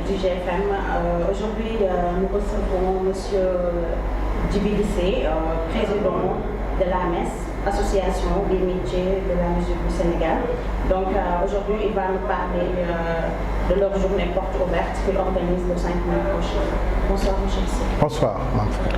du GFM. Aujourd'hui, nous recevons M. Djiby Guissé, président de l'AMES, Association des métiers de la musique du Sénégal. Donc aujourd'hui, il va nous parler de leur journée porte ouverte qu'il organise le 5 mai prochain. Bonsoir, M. Guissé. Bonsoir, mon frère.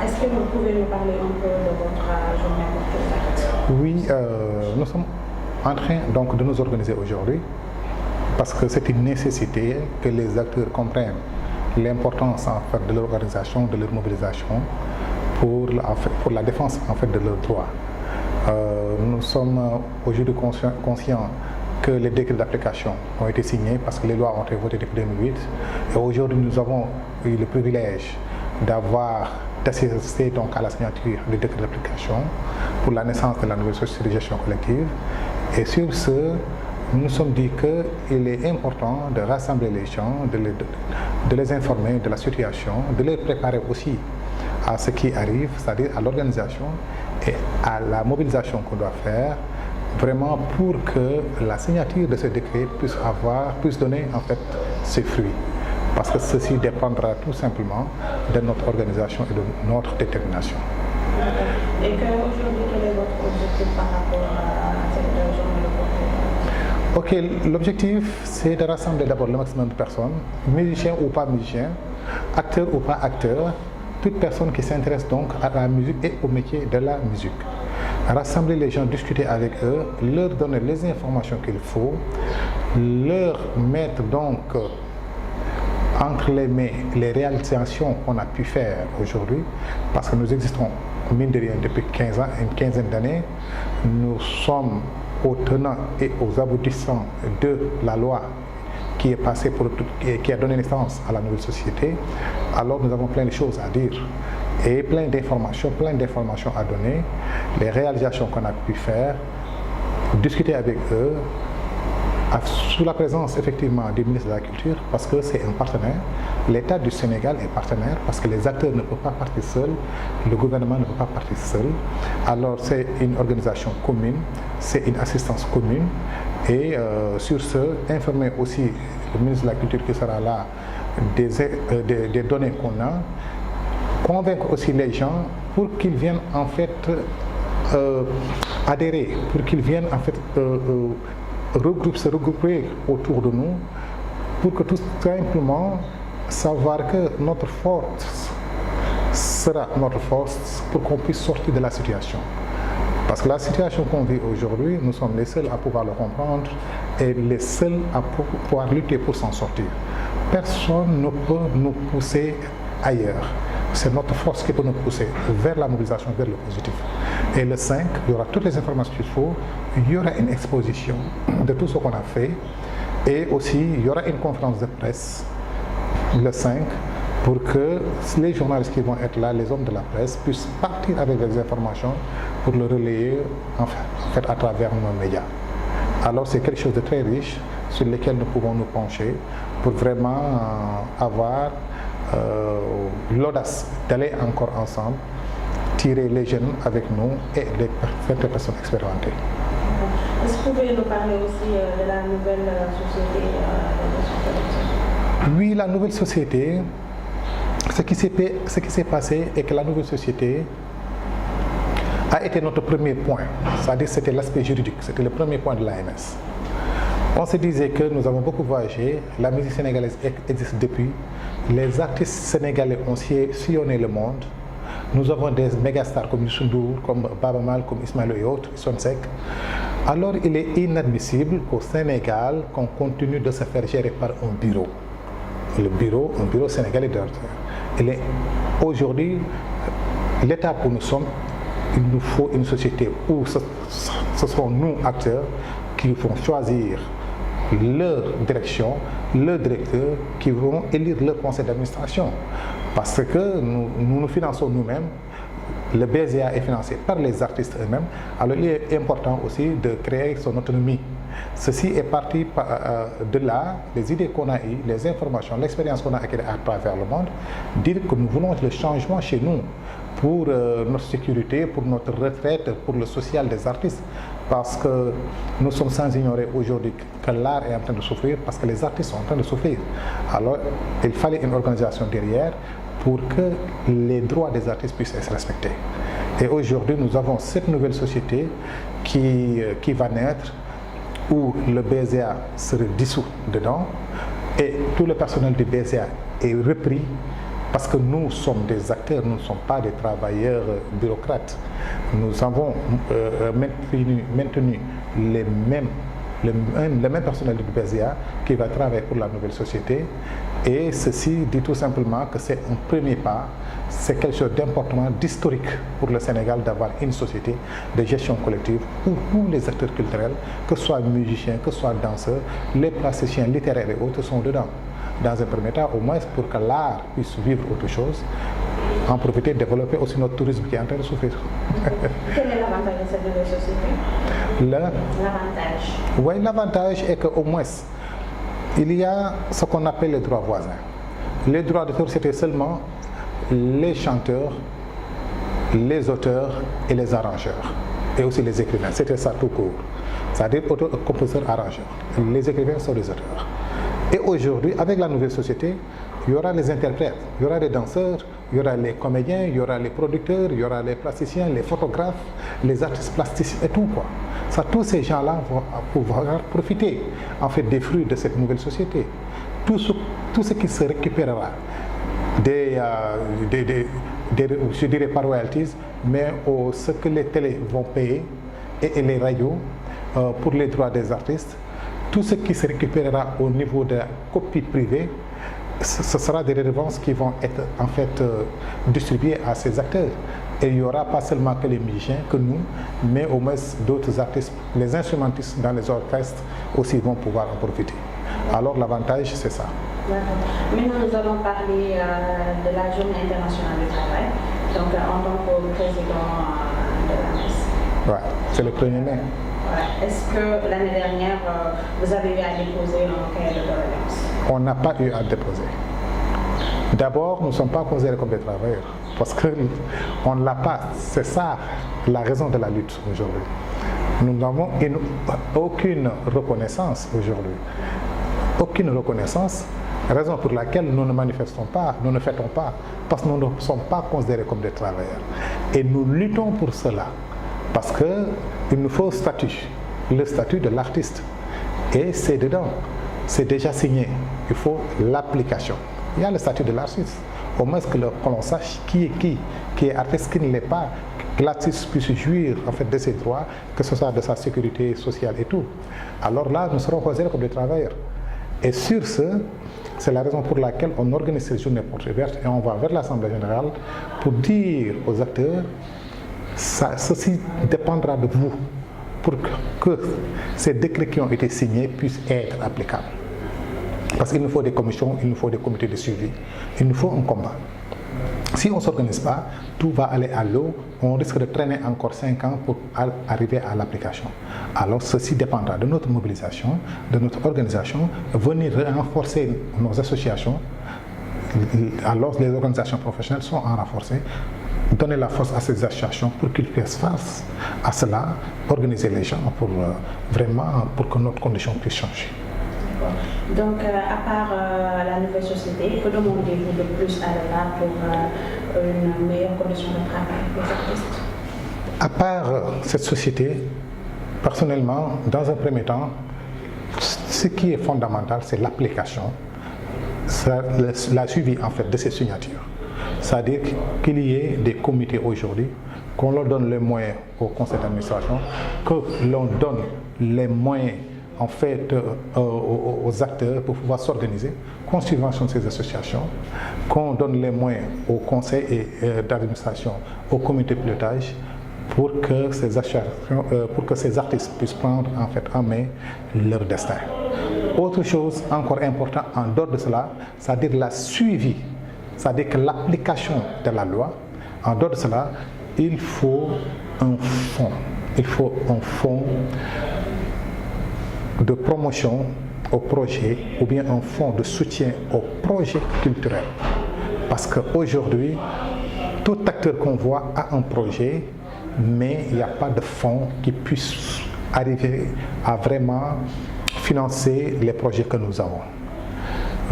Est-ce que vous pouvez nous parler un peu de votre journée porte ouverte? Oui, nous sommes en train donc de nous organiser aujourd'hui parce que c'est une nécessité que les acteurs comprennent l'importance en fait de l'organisation, de leur mobilisation pour la défense en fait de leurs droits. Nous sommes aujourd'hui conscients que les décrets d'application ont été signés parce que les lois ont été votées depuis 2008 et aujourd'hui nous avons eu le privilège d'assister donc à la signature des décrets d'application pour la naissance de la nouvelle société de gestion collective. Et sur ce, nous nous sommes dit qu'il est important de rassembler les gens, de les informer de la situation, de les préparer aussi à ce qui arrive, c'est-à-dire à l'organisation et à la mobilisation qu'on doit faire, vraiment pour que la signature de ce décret puisse donner en fait ses fruits. Parce que ceci dépendra tout simplement de notre organisation et de notre détermination. Et qu'aujourd'hui, quel est votre objectif par rapport à cette journée de porte? Ok, l'objectif c'est de rassembler d'abord le maximum de personnes, musiciens ou pas musiciens, acteurs ou pas acteurs, toute personne qui s'intéresse donc à la musique et au métier de la musique. Rassembler les gens, discuter avec eux, leur donner les informations qu'il faut, leur mettre donc entre les mains les réalisations qu'on a pu faire aujourd'hui, parce que nous existons, mine de rien, depuis 15 ans, une quinzaine d'années. Nous sommes aux tenants et aux aboutissants de la loi qui est passée et qui a donné naissance à la nouvelle société. Alors nous avons plein de choses à dire et plein d'informations à donner, les réalisations qu'on a pu faire, discuter avec eux, sous la présence effectivement du ministre de la Culture, parce que c'est un partenaire. L'État du Sénégal est partenaire parce que les acteurs ne peuvent pas partir seuls, le gouvernement ne peut pas partir seul. Alors c'est une organisation commune, c'est une assistance commune et sur ce, informer aussi le ministre de la Culture qui sera là des données qu'on a, convaincre aussi les gens pour qu'ils viennent en fait adhérer, pour qu'ils viennent en fait se regrouper autour de nous pour que tout simplement savoir que notre force sera notre force pour qu'on puisse sortir de la situation. Parce que la situation qu'on vit aujourd'hui, nous sommes les seuls à pouvoir le comprendre et les seuls à pouvoir lutter pour s'en sortir. Personne ne peut nous pousser ailleurs. C'est notre force qui peut nous pousser vers la mobilisation, vers le positif. Et le 5, il y aura toutes les informations qu'il faut, il y aura une exposition de tout ce qu'on a fait et aussi il y aura une conférence de presse le 5 pour que les journalistes qui vont être là, les hommes de la presse, puissent partir avec des informations pour le relayer en fait, à travers nos médias. Alors c'est quelque chose de très riche sur lequel nous pouvons nous pencher pour vraiment avoir l'audace d'aller encore ensemble, tirer les jeunes avec nous et les personnes expérimentées. Est-ce que vous pouvez nous parler aussi de la nouvelle société Oui, la nouvelle société, ce qui s'est passé est que la nouvelle société a été notre premier point, c'est-à-dire c'était l'aspect juridique, c'était le premier point de l'AMS. On se disait que nous avons beaucoup voyagé, la musique sénégalaise existe depuis, les artistes sénégalais ont sillonné le monde, nous avons des mégastars comme Youssou Ndour, comme Baba Mal, comme Ismaël et autres, Son Seck. Alors il est inadmissible qu'au Sénégal, qu'on continue de se faire gérer par un bureau. Un bureau sénégalais d'artistes. Aujourd'hui, l'étape où nous sommes, il nous faut une société où ce sont nous, acteurs, qui vont choisir leur direction, leur directeur, qui vont élire leur conseil d'administration. Parce que nous finançons nous-mêmes, le BZA est financé par les artistes eux-mêmes, alors il est important aussi de créer son autonomie. Ceci est parti de là, les idées qu'on a eues, les informations, l'expérience qu'on a acquise à travers le monde, dire que nous voulons le changement chez nous. pour notre sécurité, pour notre retraite, pour le social des artistes. Parce que nous sommes sans ignorer aujourd'hui que l'art est en train de souffrir, parce que les artistes sont en train de souffrir. Alors, il fallait une organisation derrière pour que les droits des artistes puissent être respectés. Et aujourd'hui, nous avons cette nouvelle société qui va naître, où le BZA serait dissous dedans, et tout le personnel du BZA est repris, parce que nous sommes des acteurs, nous ne sommes pas des travailleurs bureaucrates. Nous avons maintenu le même personnel du BZA qui va travailler pour la nouvelle société. Et ceci dit tout simplement que c'est un premier pas, c'est quelque chose d'important, d'historique pour le Sénégal d'avoir une société de gestion collective où tous les acteurs culturels, que ce soit musiciens, que ce soit danseurs, les plasticiens littéraires et autres sont dedans. Dans un premier temps, au moins pour que l'art puisse vivre autre chose, en profiter, développer aussi notre tourisme qui est en train de souffrir. Quel est l'avantage de cette nouvelle société? L'avantage. Oui, l'avantage est qu'au moins, il y a ce qu'on appelle les droits voisins. Les droits d'auteur, c'était seulement les chanteurs, les auteurs et les arrangeurs, et aussi les écrivains. C'était ça tout court. C'est-à-dire auteurs, compositeurs, arrangeurs. Les écrivains sont les auteurs. Et aujourd'hui, avec la nouvelle société, il y aura les interprètes, il y aura les danseurs, il y aura les comédiens, il y aura les producteurs, il y aura les plasticiens, les photographes, les artistes plasticiens et tout quoi. Ça, tous ces gens-là vont pouvoir profiter en fait des fruits de cette nouvelle société. Tout ce qui se récupérera je dirais pas royalties, mais ce que les télés vont payer et les radios pour les droits des artistes, tout ce qui se récupérera au niveau de la copie privée, ce sera des redevances qui vont être en fait distribuées à ces acteurs. Et il n'y aura pas seulement que les musiciens, que nous, mais au moins d'autres artistes, les instrumentistes dans les orchestres aussi vont pouvoir en profiter. Alors l'avantage, c'est ça. Maintenant, nous allons parler de la Journée internationale du travail. Donc, en tant que président de l'AMES. Ouais, c'est le 1er mai. Ouais. Est-ce que l'année dernière, vous avez eu à déposer un cahier de doléances? On n'a pas eu à déposer. D'abord, nous ne sommes pas considérés comme des travailleurs, parce qu'on ne l'a pas. C'est ça la raison de la lutte aujourd'hui. Nous n'avons aucune reconnaissance aujourd'hui. Aucune reconnaissance, raison pour laquelle nous ne manifestons pas, nous ne fêtons pas, parce que nous ne sommes pas considérés comme des travailleurs. Et nous luttons pour cela, parce qu'il nous faut le statut de l'artiste. Et c'est dedans, c'est déjà signé. Il faut l'application. Il y a le statut de l'artiste. Au moins que l'on sache qui est artiste, qui ne l'est pas, que l'artiste puisse jouir en fait de ses droits, que ce soit de sa sécurité sociale et tout. Alors là, nous serons considérés comme des travailleurs. Et sur ce, c'est la raison pour laquelle on organise cette journée porte ouverte et on va vers l'Assemblée générale pour dire aux acteurs, ceci dépendra de vous pour que ces décrets qui ont été signés puissent être applicables. Parce qu'il nous faut des commissions, il nous faut des comités de suivi, il nous faut un combat. Si on ne s'organise pas, tout va aller à l'eau, on risque de traîner encore 5 ans pour arriver à l'application. Alors ceci dépendra de notre mobilisation, de notre organisation, venir renforcer nos associations. Alors les organisations professionnelles sont en renforcées, donner la force à ces associations pour qu'ils fassent face à cela, organiser les gens pour que notre condition puisse changer. Donc, à part la nouvelle société, que demandez-vous de plus à l'art pour une meilleure condition de travail pour les artistes? À part cette société, personnellement, dans un premier temps, ce qui est fondamental, c'est l'application, la suivi en fait de ces signatures. C'est-à-dire qu'il y ait des comités aujourd'hui, qu'on leur donne les moyens au conseil d'administration, que l'on donne les moyens en fait aux acteurs pour pouvoir s'organiser, qu'on subventionne ces associations, qu'on donne les moyens au conseil d'administration, au comité de pilotage, pour que ces artistes puissent prendre en fait en main leur destin. Autre chose encore importante en dehors de cela, c'est-à-dire la suivi, c'est-à-dire que l'application de la loi. En dehors de cela, il faut un fonds. Il faut un fonds de promotion au projet ou bien un fonds de soutien au projet culturel. Parce qu'aujourd'hui, Tout acteur qu'on voit a un projet, mais il n'y a pas de fonds qui puissent arriver à vraiment financer les projets que nous avons.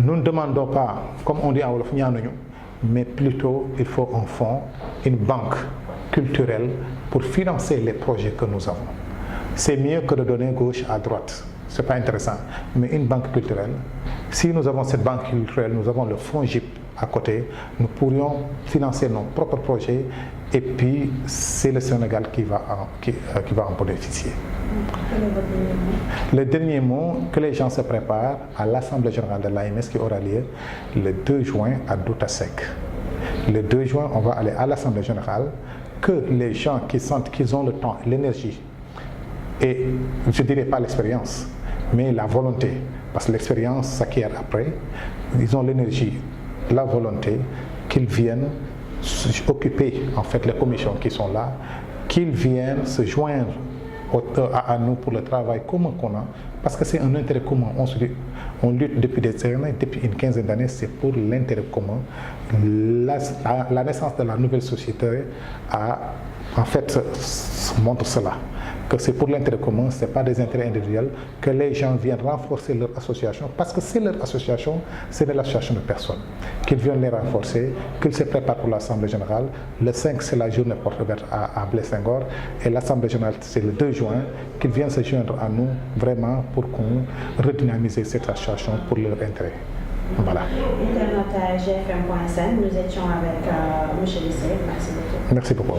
Nous ne demandons pas, comme on dit en Wolof, mais plutôt il faut un fonds, une banque culturelle pour financer les projets que nous avons. C'est mieux que de donner gauche à droite. Ce n'est pas intéressant. Mais une banque culturelle, si nous avons cette banque culturelle, nous avons le fonds GIP à côté, nous pourrions financer nos propres projets et puis c'est le Sénégal qui va en bénéficier. Le dernier mot, que les gens se préparent à l'Assemblée générale de l'AMS qui aura lieu le 2 juin à Doutasek. Le 2 juin, on va aller à l'Assemblée générale, que les gens qui sentent qu'ils ont le temps, l'énergie, et je ne dirais pas l'expérience, mais la volonté, parce que l'expérience s'acquiert après, ils ont l'énergie, la volonté, qu'ils viennent occuper en fait les commissions qui sont là, qu'ils viennent se joindre à nous pour le travail commun qu'on a, parce que c'est un intérêt commun. On lutte depuis des années, depuis une quinzaine d'années, c'est pour l'intérêt commun. La naissance de la nouvelle société en fait montre cela, que c'est pour l'intérêt commun, ce n'est pas des intérêts individuels, que les gens viennent renforcer leur association, parce que c'est leur association, c'est de l'association de personnes, qu'ils viennent les renforcer, qu'ils se préparent pour l'Assemblée générale. Le 5, c'est la journée porte ouverte à Blaise Senghor, et l'Assemblée générale, c'est le 2 juin, qu'ils viennent se joindre à nous, vraiment, pour qu'on redynamise cette association pour leur intérêt. Voilà. Internaute GFM.sn, nous étions avec M. Lissé. Merci beaucoup. Merci beaucoup.